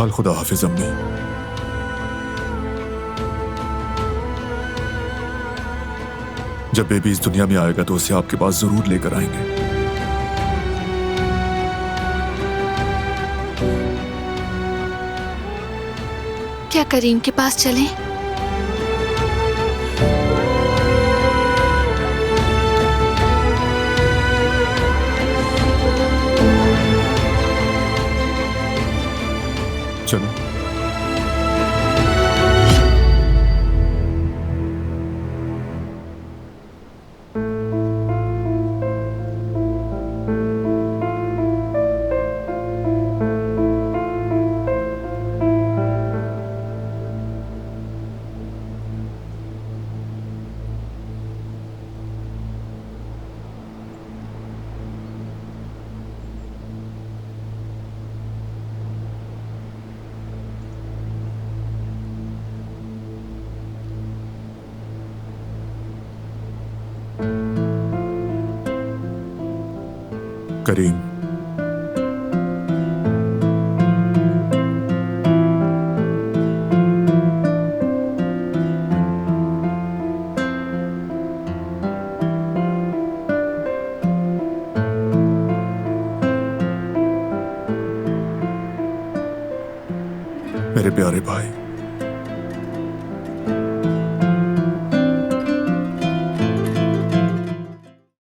बहरहाल खुदा हाफिज अम्मी। जब बेबी इस दुनिया में आएगा तो उसे आपके पास जरूर लेकर आएंगे। क्या करीम के पास चलें? चलो। करीम, मेरे प्यारे भाई,